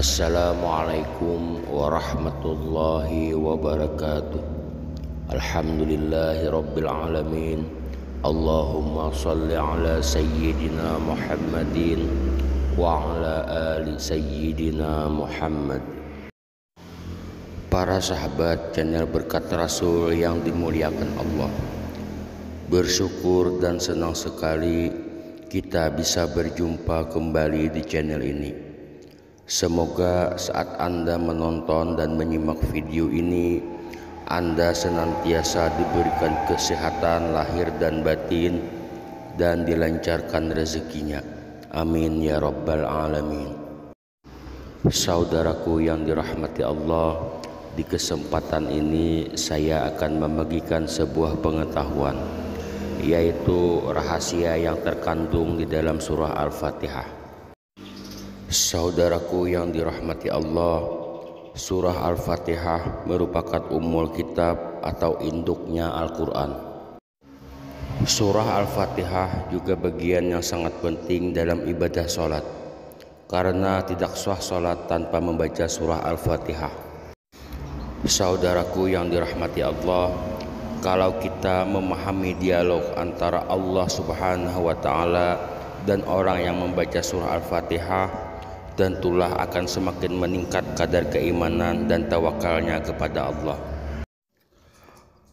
Assalamualaikum warahmatullahi wabarakatuh. Alhamdulillahi rabbil alamin. Allahumma salli ala sayyidina Muhammadin wa ala ali sayyidina Muhammad. Para sahabat channel Berkat Rasul yang dimuliakan Allah, bersyukur dan senang sekali kita bisa berjumpa kembali di channel ini. Semoga saat Anda menonton dan menyimak video ini, Anda senantiasa diberikan kesehatan lahir dan batin dan dilancarkan rezekinya. Amin ya rabbal alamin. Saudaraku yang dirahmati Allah, di kesempatan ini saya akan membagikan sebuah pengetahuan, yaitu rahasia yang terkandung di dalam surah Al-Fatihah. Saudaraku yang dirahmati Allah, surah Al-Fatihah merupakan ummul kitab atau induknya Al-Quran. Surah Al-Fatihah juga bagian yang sangat penting dalam ibadah sholat, karena tidak sah sholat tanpa membaca surah Al-Fatihah. Saudaraku yang dirahmati Allah, kalau kita memahami dialog antara Allah Subhanahu wa Ta'ala dan orang yang membaca surah Al-Fatihah, tentulah akan semakin meningkat kadar keimanan dan tawakalnya kepada Allah.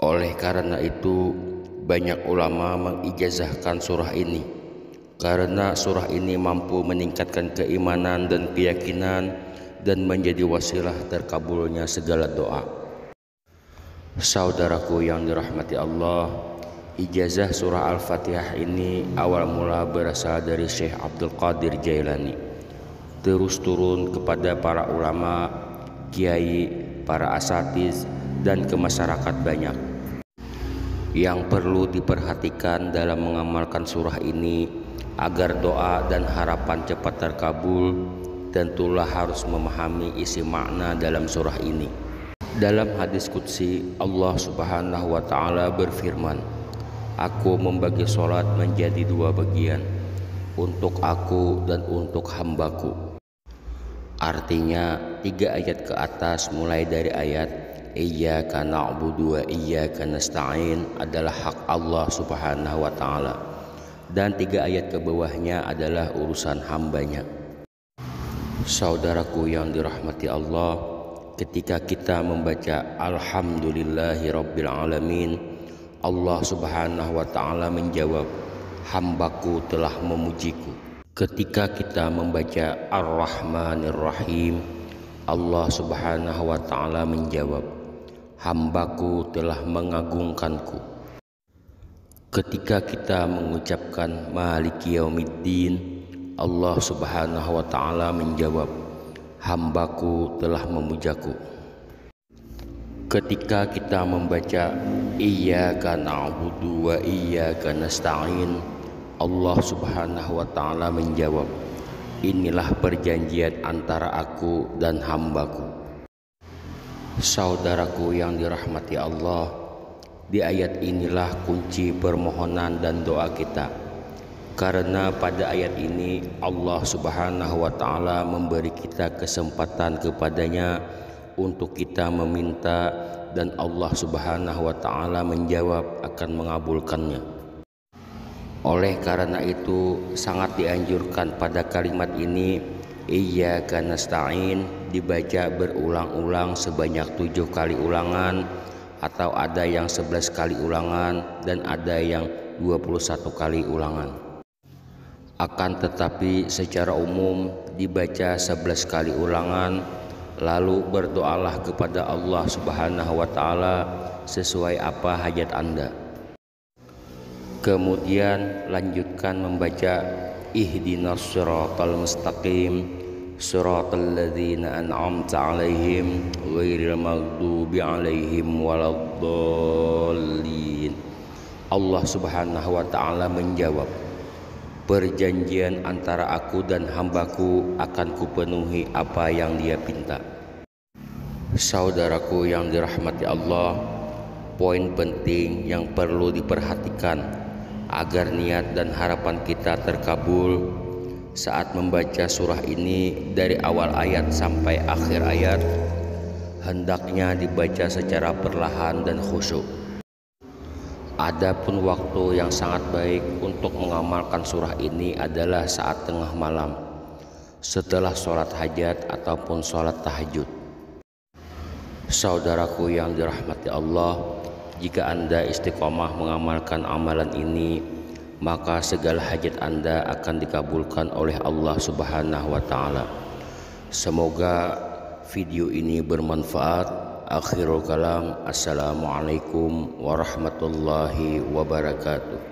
Oleh karena itu, banyak ulama mengijazahkan surah ini, karena surah ini mampu meningkatkan keimanan dan keyakinan dan menjadi wasilah terkabulnya segala doa. Saudaraku yang dirahmati Allah, ijazah surah Al-Fatihah ini awal mula berasal dari Syekh Abdul Qadir Jailani, terus turun kepada para ulama, kiai, para asatiz, dan ke masyarakat banyak. Yang perlu diperhatikan dalam mengamalkan surah ini agar doa dan harapan cepat terkabul, tentulah harus memahami isi makna dalam surah ini. Dalam hadis qudsi, Allah Subhanahu wa Ta'ala berfirman, "Aku membagi sholat menjadi dua bagian, untuk aku dan untuk hambaku." Artinya 3 ayat ke atas mulai dari ayat Iyyaka na'budu wa iyyaka nasta'in adalah hak Allah Subhanahu wa Ta'ala, dan 3 ayat ke bawahnya adalah urusan hambanya. Saudaraku yang dirahmati Allah, ketika kita membaca Alhamdulillahi rabbil alamin, Allah Subhanahu wa Ta'ala menjawab, "Hambaku telah memujiku." Ketika kita membaca Ar-Rahmanir Rahim, Allah Subhanahu wa Ta'ala menjawab, "Hambaku telah mengagungkanku." Ketika kita mengucapkan Maliki Yaumiddin, Allah Subhanahu wa Ta'ala menjawab, "Hambaku telah memujaku." Ketika kita membaca Iyyaka na'budu wa iyyaka nasta'in, Allah Subhanahu wa Ta'ala menjawab, "Inilah perjanjian antara aku dan hambaku." Saudaraku yang dirahmati Allah, di ayat inilah kunci permohonan dan doa kita, karena pada ayat ini Allah Subhanahu wa Ta'ala memberi kita kesempatan kepadanya untuk kita meminta, dan Allah Subhanahu wa Ta'ala menjawab akan mengabulkannya. Oleh karena itu, sangat dianjurkan pada kalimat ini Iyyaka nasta'in dibaca berulang-ulang sebanyak 7 kali ulangan, atau ada yang 11 kali ulangan dan ada yang 21 kali ulangan. Akan tetapi secara umum dibaca 11 kali ulangan, lalu berdoalah kepada Allah Subhanahu wa Ta'ala sesuai apa hajat Anda. Kemudian lanjutkan membaca Ihdinas siratal mustaqim, siratal ladzina an'amta 'alaihim ghairil maghdubi 'alaihim waladdallin. Allah Subhanahu wa Ta'ala menjawab, "Perjanjian antara aku dan hambaku akan kupenuhi apa yang dia pinta." Saudaraku yang dirahmati Allah, poin penting yang perlu diperhatikan agar niat dan harapan kita terkabul, saat membaca surah ini dari awal ayat sampai akhir ayat hendaknya dibaca secara perlahan dan khusyuk. Adapun waktu yang sangat baik untuk mengamalkan surah ini adalah saat tengah malam, setelah sholat hajat ataupun sholat tahajud. Saudaraku yang dirahmati Allah, jika Anda istiqomah mengamalkan amalan ini, maka segala hajat Anda akan dikabulkan oleh Allah Subhanahu wa Ta'ala. Semoga video ini bermanfaat. Akhirul kalam, assalamualaikum warahmatullahi wabarakatuh.